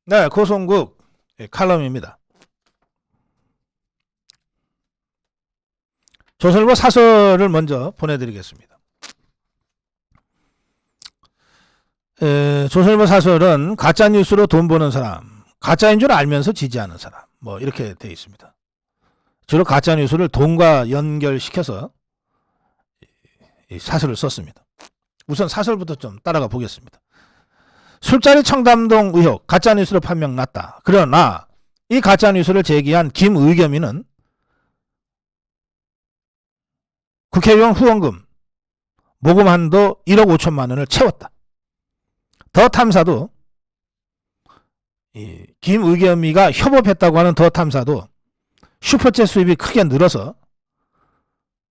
네, 고성국 칼럼입니다. 조선일보 사설을 먼저 보내드리겠습니다. 조선일보 사설은 가짜뉴스로 돈 버는 사람, 가짜인 줄 알면서 지지하는 사람, 뭐 이렇게 되어 있습니다. 주로 가짜뉴스를 돈과 연결시켜서 이 사설을 썼습니다. 우선 사설부터 좀 따라가 보겠습니다. 술자리 청담동 의혹, 가짜뉴스로 판명 났다. 그러나 이 가짜뉴스를 제기한 김의겸이는 국회의원 후원금 모금 한도 1억 5천만 원을 채웠다. 더 탐사도 김의겸이가 협업했다고 하는 더 탐사도 슈퍼챗 수입이 크게 늘어서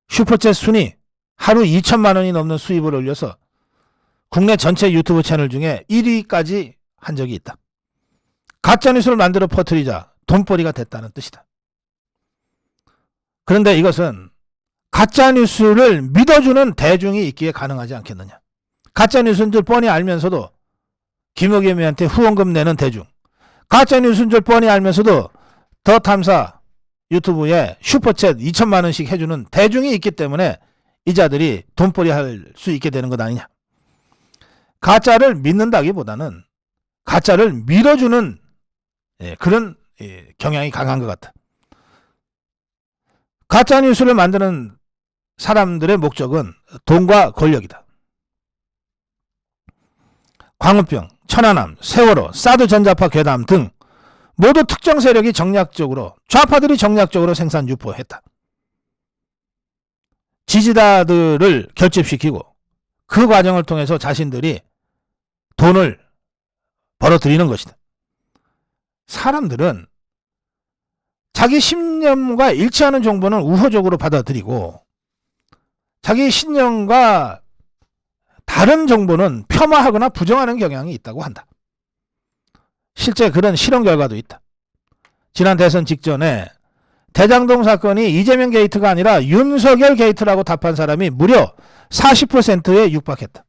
슈퍼챗 순위 하루 2천만 원이 넘는 수입을 올려서 국내 전체 유튜브 채널 중에 1위까지 한 적이 있다. 가짜뉴스를 만들어 퍼뜨리자 돈벌이가 됐다는 뜻이다. 그런데 이것은 가짜뉴스를 믿어주는 대중이 있기에 가능하지 않겠느냐. 가짜뉴스인 줄 뻔히 알면서도 김의겸이한테 후원금 내는 대중, 가짜뉴스인 줄 뻔히 알면서도 더 탐사 유튜브에 슈퍼챗 2천만 원씩 해주는 대중이 있기 때문에 이 자들이 돈벌이 할 수 있게 되는 것 아니냐. 가짜를 믿는다기보다는 가짜를 밀어주는 그런 경향이 강한 것 같다. 가짜뉴스를 만드는 사람들의 목적은 돈과 권력이다. 광우병, 천안함, 세월호, 사드 전자파 괴담 등 모두 특정 세력이 정략적으로, 좌파들이 정략적으로 생산 유포했다. 지지자들을 결집시키고 그 과정을 통해서 자신들이 돈을 벌어들이는 것이다. 사람들은 자기 신념과 일치하는 정보는 우호적으로 받아들이고 자기 신념과 다른 정보는 폄하하거나 부정하는 경향이 있다고 한다. 실제 그런 실험 결과도 있다. 지난 대선 직전에 대장동 사건이 이재명 게이트가 아니라 윤석열 게이트라고 답한 사람이 무려 40%에 육박했다.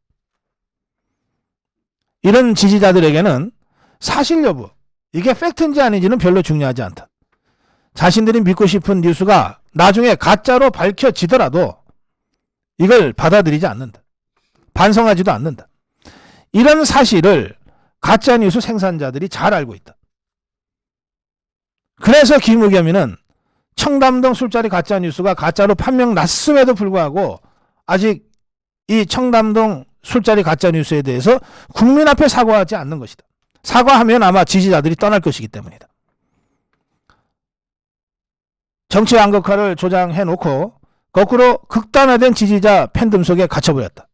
이런 지지자들에게는 사실 여부, 이게 팩트인지 아닌지는 별로 중요하지 않다. 자신들이 믿고 싶은 뉴스가 나중에 가짜로 밝혀지더라도 이걸 받아들이지 않는다. 반성하지도 않는다. 이런 사실을 가짜뉴스 생산자들이 잘 알고 있다. 그래서 김의겸이는 청담동 술자리 가짜뉴스가 가짜로 판명 났음에도 불구하고 아직 이 청담동 술자리 가짜뉴스에 대해서 국민 앞에 사과하지 않는 것이다. 사과하면 아마 지지자들이 떠날 것이기 때문이다. 정치 양극화를 조장해놓고 거꾸로 극단화된 지지자 팬덤 속에 갇혀버렸다.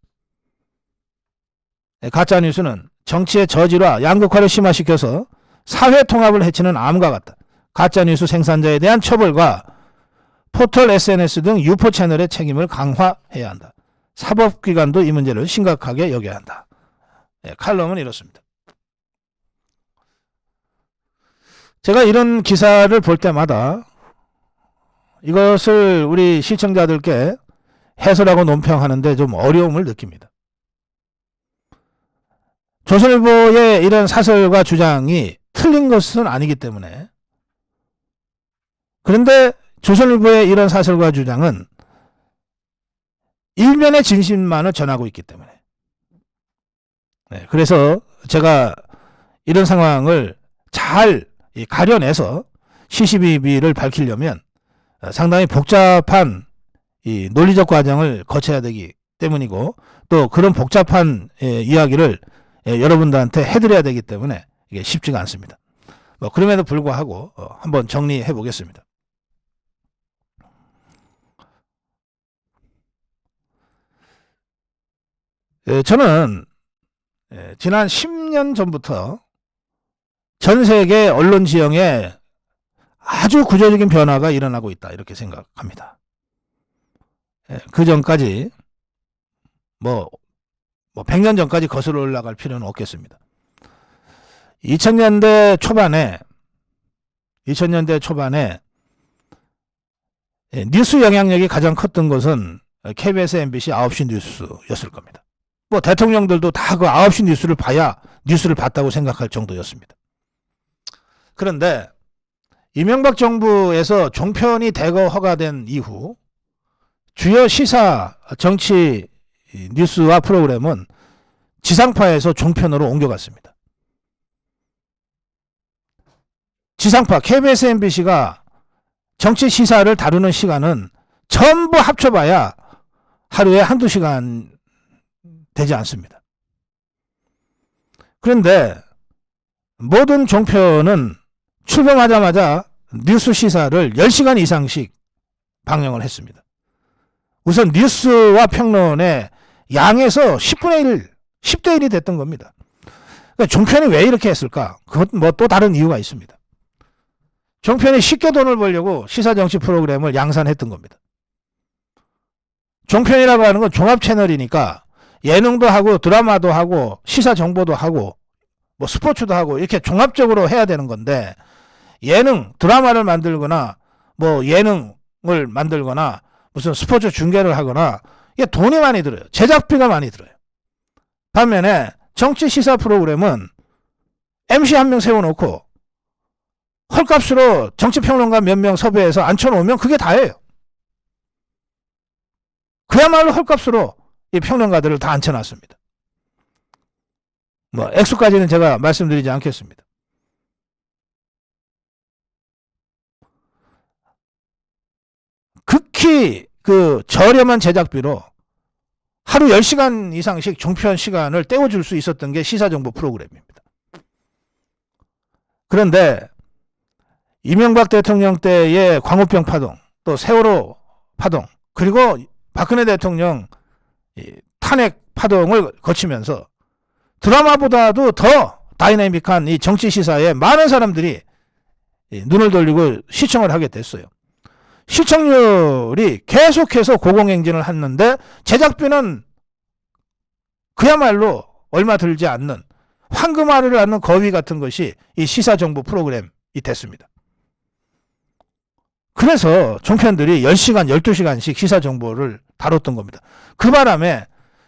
가짜뉴스는 정치의 저질화, 양극화를 심화시켜서 사회 통합을 해치는 암과 같다. 가짜뉴스 생산자에 대한 처벌과 포털 SNS 등 유포 채널의 책임을 강화해야 한다. 사법기관도 이 문제를 심각하게 여겨야 한다. 칼럼은 이렇습니다. 제가 이런 기사를 볼 때마다 이것을 우리 시청자들께 해설하고 논평하는데 좀 어려움을 느낍니다. 조선일보의 이런 사설과 주장이 틀린 것은 아니기 때문에, 그런데 조선일보의 이런 사설과 주장은 일면의 진실만을 전하고 있기 때문에, 그래서 제가 이런 상황을 잘 가려내서 시시비비를 밝히려면 상당히 복잡한 이 논리적 과정을 거쳐야 되기 때문이고, 또 그런 복잡한 이야기를 여러분들한테 해드려야 되기 때문에 이게 쉽지가 않습니다. 그럼에도 불구하고 한번 정리해 보겠습니다. 저는 지난 10년 전부터 전 세계 언론 지형에 아주 구조적인 변화가 일어나고 있다, 이렇게 생각합니다. 그 전까지 100년 전까지 거슬러 올라갈 필요는 없겠습니다. 2000년대 초반에 뉴스 영향력이 가장 컸던 것은 KBS, MBC 9시 뉴스였을 겁니다. 대통령들도 다 그 9시 뉴스를 봐야 뉴스를 봤다고 생각할 정도였습니다. 그런데 이명박 정부에서 종편이 대거 허가된 이후 주요 시사 정치 뉴스와 프로그램은 지상파에서 종편으로 옮겨갔습니다. 지상파 KBS MBC가 정치 시사를 다루는 시간은 전부 합쳐봐야 하루에 한두 시간 되지 않습니다. 그런데 모든 종편은 출범하자마자 뉴스 시사를 10시간 이상씩 방영을 했습니다. 우선 뉴스와 평론의 양에서 10분의 1, 10대 1이 됐던 겁니다. 그러니까 종편이 왜 이렇게 했을까? 그건 뭐 또 다른 이유가 있습니다. 종편이 쉽게 돈을 벌려고 시사정치 프로그램을 양산했던 겁니다. 종편이라고 하는 건 종합 채널이니까 예능도 하고 드라마도 하고 시사 정보도 하고 뭐 스포츠도 하고 이렇게 종합적으로 해야 되는 건데, 예능 드라마를 만들거나 뭐 예능을 만들거나 무슨 스포츠 중계를 하거나 이게 돈이 많이 들어요. 제작비가 많이 들어요. 반면에 정치 시사 프로그램은 MC 한 명 세워놓고 헐값으로 정치평론가 몇 명 섭외해서 앉혀놓으면 그게 다예요. 그야말로 헐값으로 이 평론가들을 다 앉혀놨습니다. 뭐 액수까지는 제가 말씀드리지 않겠습니다. 극히 그 저렴한 제작비로 하루 10시간 이상씩 종편 시간을 때워줄 수 있었던 게 시사정보 프로그램입니다. 그런데 이명박 대통령 때의 광우병 파동, 또 세월호 파동, 그리고 박근혜 대통령 탄핵 파동을 거치면서 드라마보다도 더 다이내믹한 이 정치 시사에 많은 사람들이 눈을 돌리고 시청을 하게 됐어요. 시청률이 계속해서 고공행진을 했는데 제작비는 그야말로 얼마 들지 않는 황금알을 낳는 거위 같은 것이 이 시사정보 프로그램이 됐습니다. 그래서 종편들이 10시간, 12시간씩 시사정보를 다뤘던 겁니다. 그 바람에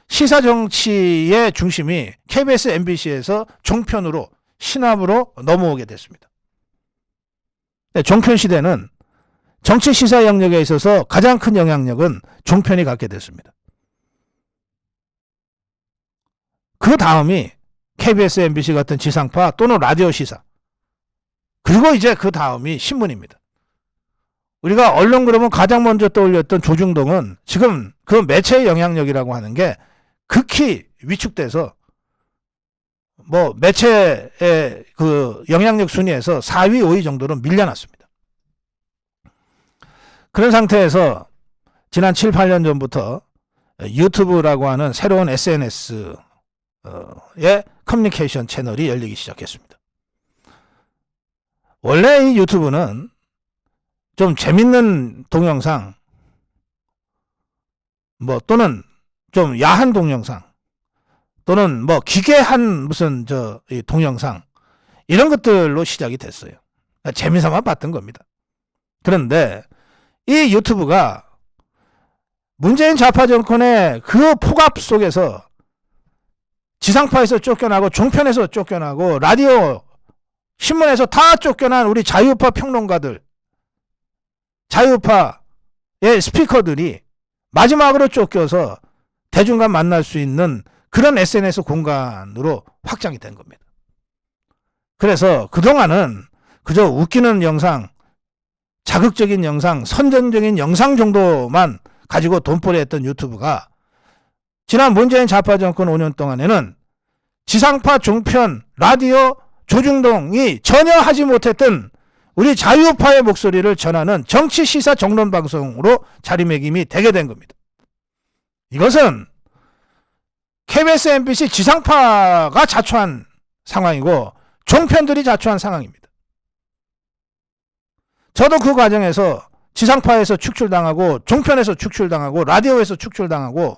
시사정치의 중심이 KBS, MBC에서 종편으로, 신압으로 넘어오게 됐습니다. 종편 시대는 정치 시사 영역에 있어서 가장 큰 영향력은 종편이 갖게 됐습니다. 그 다음이 KBS, MBC 같은 지상파 또는 라디오 시사, 그리고 이제 그 다음이 신문입니다. 우리가 언론 그러면 가장 먼저 떠올렸던 조중동은 지금 그 매체의 영향력이라고 하는 게 극히 위축돼서 뭐 매체의 그 영향력 순위에서 4위, 5위 정도로 밀려났습니다. 그런 상태에서 지난 7, 8년 전부터 유튜브라고 하는 새로운 SNS의 커뮤니케이션 채널이 열리기 시작했습니다. 원래 이 유튜브는 좀 재밌는 동영상, 뭐 또는 좀 야한 동영상, 또는 뭐 기괴한 무슨 이 동영상, 이런 것들로 시작이 됐어요. 재미삼아 봤던 겁니다. 그런데 이 유튜브가 문재인 좌파 정권의 그 폭압 속에서 지상파에서 쫓겨나고 종편에서 쫓겨나고 라디오, 신문에서 다 쫓겨난 우리 자유파 평론가들, 자유파의 스피커들이 마지막으로 쫓겨서 대중과 만날 수 있는 그런 SNS 공간으로 확장이 된 겁니다. 그래서 그동안은 그저 웃기는 영상, 자극적인 영상, 선전적인 영상 정도만 가지고 돈벌이 했던 유튜브가 지난 문재인 좌파 정권 5년 동안에는 지상파, 종편, 라디오, 조중동이 전혀 하지 못했던 우리 자유파의 목소리를 전하는 정치 시사 정론 방송으로 자리매김이 되게 된 겁니다. 이것은 KBS, MBC 지상파가 자초한 상황이고 종편들이 자초한 상황입니다. 저도 그 과정에서 지상파에서 축출당하고 종편에서 축출당하고 라디오에서 축출당하고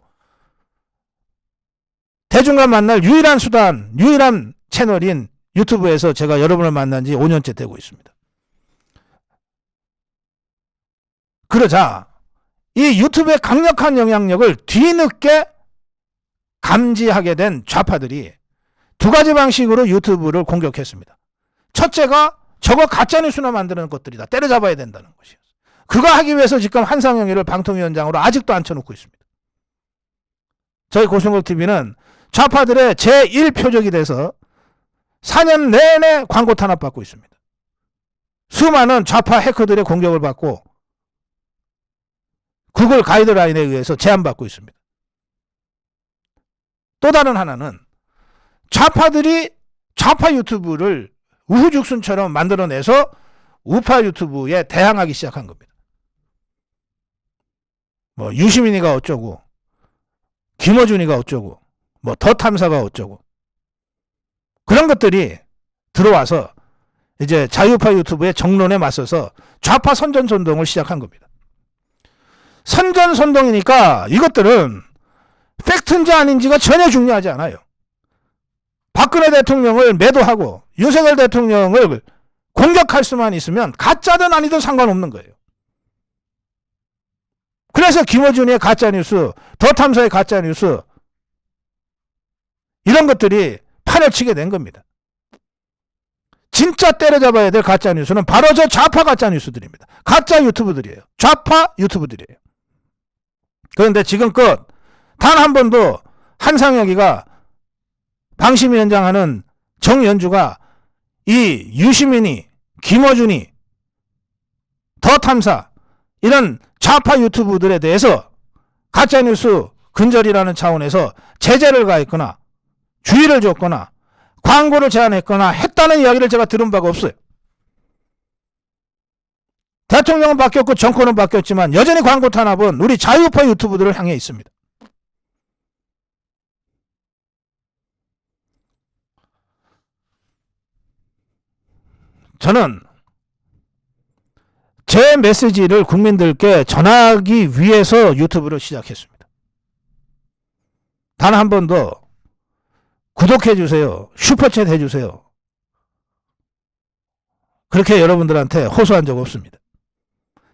대중과 만날 유일한 수단, 유일한 채널인 유튜브에서 제가 여러분을 만난 지 5년째 되고 있습니다. 그러자 이 유튜브의 강력한 영향력을 뒤늦게 감지하게 된 좌파들이 두 가지 방식으로 유튜브를 공격했습니다. 첫째가 저거 가짜뉴스나 만드는 것들이다. 때려잡아야 된다는 것이었어요. 그거 하기 위해서 지금 한상영이를 방통위원장으로 아직도 앉혀놓고 있습니다. 저희 고승국TV는 좌파들의 제1표적이 돼서 4년 내내 광고 탄압받고 있습니다. 수많은 좌파 해커들의 공격을 받고 구글 가이드라인에 의해서 제한받고 있습니다. 또 다른 하나는 좌파들이 좌파 유튜브를 우후죽순처럼 만들어내서 우파 유튜브에 대항하기 시작한 겁니다. 뭐 유시민이가 어쩌고 김어준이가 어쩌고 뭐 더 탐사가 어쩌고 그런 것들이 들어와서 이제 자유파 유튜브의 정론에 맞서서 좌파 선전선동을 시작한 겁니다. 선전선동이니까 이것들은 팩트인지 아닌지가 전혀 중요하지 않아요. 박근혜 대통령을 매도하고 윤석열 대통령을 공격할 수만 있으면 가짜든 아니든 상관없는 거예요. 그래서 김어준의 가짜뉴스, 더 탐사의 가짜뉴스 이런 것들이 판을 치게 된 겁니다. 진짜 때려잡아야 될 가짜뉴스는 바로 저 좌파 가짜뉴스들입니다. 가짜 유튜브들이에요. 좌파 유튜브들이에요. 그런데 지금껏 단 한 번도 한상혁이가 방심위원장 하는 정연주가 이 유시민이 김어준이 더 탐사 이런 좌파 유튜브들에 대해서 가짜뉴스 근절이라는 차원에서 제재를 가했거나 주의를 줬거나 광고를 제한했거나 했다는 이야기를 제가 들은 바가 없어요. 대통령은 바뀌었고 정권은 바뀌었지만 여전히 광고 탄압은 우리 자유파 유튜브들을 향해 있습니다. 저는 제 메시지를 국민들께 전하기 위해서 유튜브를 시작했습니다. 단 한 번도 구독해주세요. 슈퍼챗 해주세요. 그렇게 여러분들한테 호소한 적 없습니다.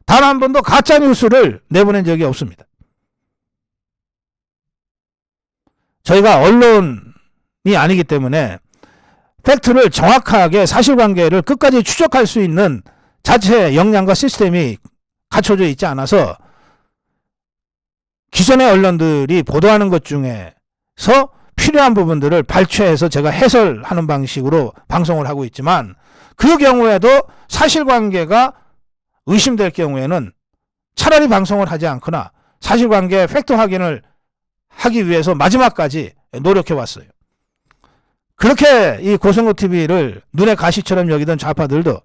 단 한 번도 가짜뉴스를 내보낸 적이 없습니다. 저희가 언론이 아니기 때문에 팩트를 정확하게 사실관계를 끝까지 추적할 수 있는 자체 역량과 시스템이 갖춰져 있지 않아서 기존의 언론들이 보도하는 것 중에서 필요한 부분들을 발췌해서 제가 해설하는 방식으로 방송을 하고 있지만 그 경우에도 사실관계가 의심될 경우에는 차라리 방송을 하지 않거나 사실관계 팩트 확인을 하기 위해서 마지막까지 노력해 왔어요. 그렇게 이 고승국TV를 눈에 가시처럼 여기던 좌파들도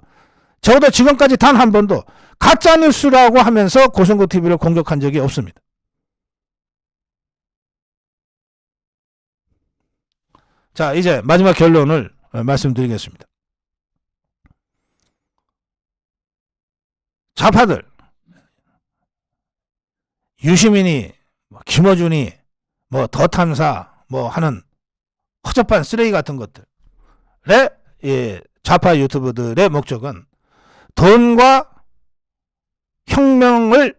적어도 지금까지 단 한 번도 가짜뉴스라고 하면서 고승국TV를 공격한 적이 없습니다. 자, 이제 마지막 결론을 말씀드리겠습니다. 좌파들, 유시민이, 김어준이, 더 탐사, 하는 허접한 쓰레기 같은 것들의 좌파 유튜브들의 목적은 돈과 혁명을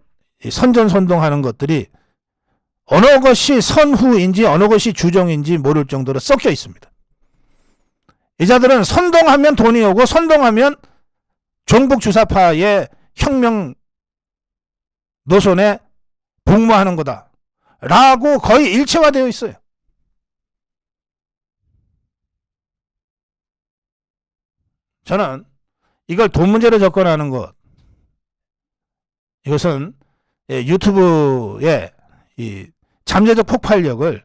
선전선동하는 것들이 어느 것이 선후인지 어느 것이 주정인지 모를 정도로 섞여 있습니다. 이 자들은 선동하면 돈이 오고 선동하면 종북주사파의 혁명 노선에 복무하는 거다 라고 거의 일체화되어 있어요. 저는 이걸 돈 문제로 접근하는 것, 이것은 유튜브의 이 잠재적 폭발력을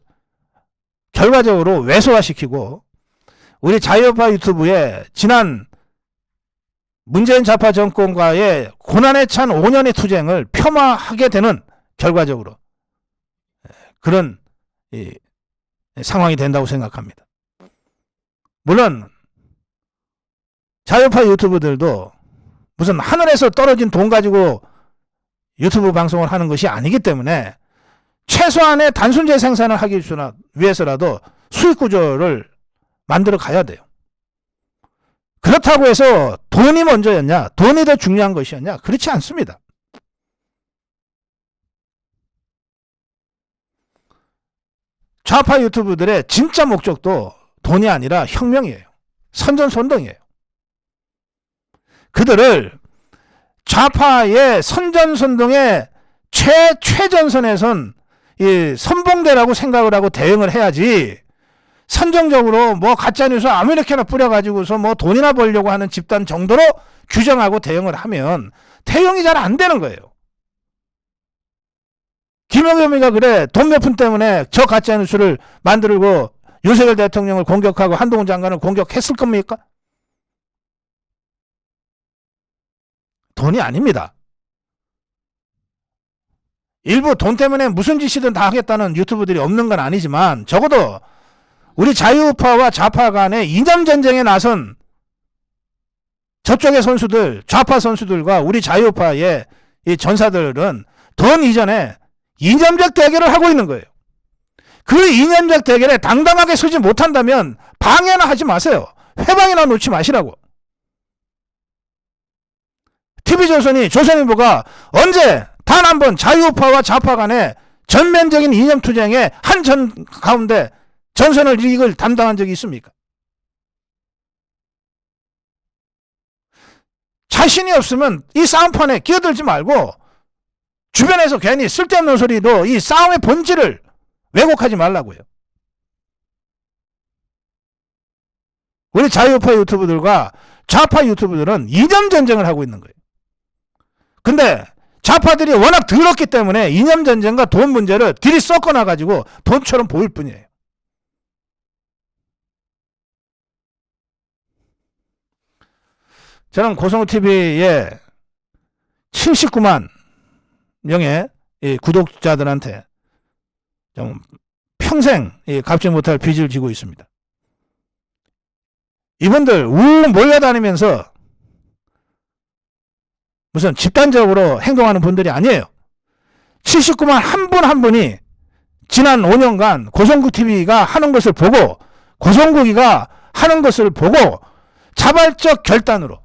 결과적으로 왜소화시키고 우리 자유파 유튜브의 지난 문재인 좌파 정권과의 고난에 찬 5년의 투쟁을 폄하하게 되는 결과적으로 그런 상황이 된다고 생각합니다. 물론 자유파 유튜브들도 무슨 하늘에서 떨어진 돈 가지고 유튜브 방송을 하는 것이 아니기 때문에 최소한의 단순재 생산을 하기 위해서라도 수익 구조를 만들어 가야 돼요. 그렇다고 해서 돈이 먼저였냐, 돈이 더 중요한 것이었냐, 그렇지 않습니다. 좌파 유튜브들의 진짜 목적도 돈이 아니라 혁명이에요. 선전선동이에요. 그들을 좌파의 선전선동의 최전선에선 이 선봉대라고 생각을 하고 대응을 해야지, 선정적으로 뭐 가짜뉴스 아무렇게나 뿌려가지고서 뭐 돈이나 벌려고 하는 집단 정도로 규정하고 대응을 하면 대응이 잘 안 되는 거예요. 김영겸이가 그래 돈 몇 푼 때문에 저 가짜뉴스를 만들고 윤석열 대통령을 공격하고 한동훈 장관을 공격했을 겁니까? 돈이 아닙니다. 일부 돈 때문에 무슨 짓이든 다 하겠다는 유튜브들이 없는 건 아니지만, 적어도 우리 자유우파와 좌파 간의 이념전쟁에 나선 저쪽의 선수들, 좌파 선수들과 우리 자유우파의 이 전사들은 돈 이전에 이념적 대결을 하고 있는 거예요. 그 이념적 대결에 당당하게 서지 못한다면 방해나 하지 마세요. 회방이나 놓지 마시라고. TV조선이, 조선일보가 언제 단 한 번 자유우파와 좌파 간의 전면적인 이념투쟁에 한 전 가운데 전선을 이익을 담당한 적이 있습니까? 자신이 없으면 이 싸움판에 끼어들지 말고 주변에서 괜히 쓸데없는 소리도 이 싸움의 본질을 왜곡하지 말라고요. 우리 자유우파 유튜브들과 좌파 유튜브들은 이념전쟁을 하고 있는 거예요. 근데 좌파들이 워낙 더럽기 때문에 이념전쟁과 돈 문제를 들이 섞어놔가지고 돈처럼 보일 뿐이에요. 저는 고성우TV에 79만 명의 구독자들한테 좀 평생 갚지 못할 빚을 지고 있습니다. 이분들 우 몰려다니면서 무슨 집단적으로 행동하는 분들이 아니에요. 79만 한 분 한 분이 지난 5년간 고성국TV가 하는 것을 보고, 고성국이가 하는 것을 보고 자발적 결단으로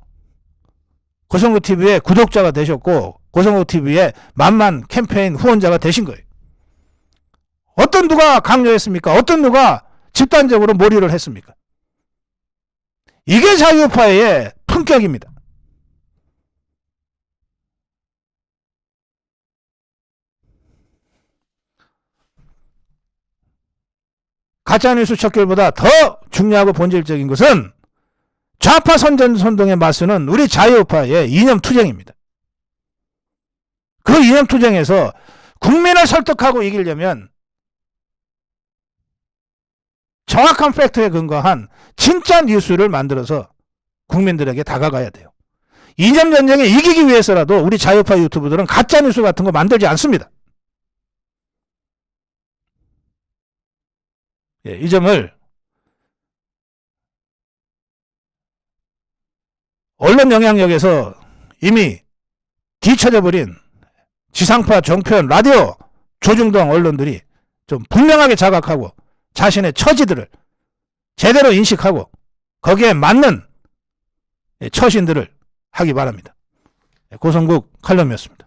고성국TV의 구독자가 되셨고, 고성국TV의 만만 캠페인 후원자가 되신 거예요. 어떤 누가 강요했습니까? 어떤 누가 집단적으로 몰이를 했습니까? 이게 자유파의 품격입니다. 가짜뉴스 척결보다 더 중요하고 본질적인 것은 좌파 선전선동에 맞서는 우리 자유파의 이념투쟁입니다. 그 이념투쟁에서 국민을 설득하고 이기려면 정확한 팩트에 근거한 진짜 뉴스를 만들어서 국민들에게 다가가야 돼요. 이념전쟁에 이기기 위해서라도 우리 자유파 유튜브들은 가짜뉴스 같은 거 만들지 않습니다. 이 점을 언론 영향력에서 이미 뒤처져 버린 지상파, 정편, 라디오, 조중동 언론들이 좀 분명하게 자각하고 자신의 처지들을 제대로 인식하고 거기에 맞는 처신들을 하기 바랍니다. 고성국 칼럼이었습니다.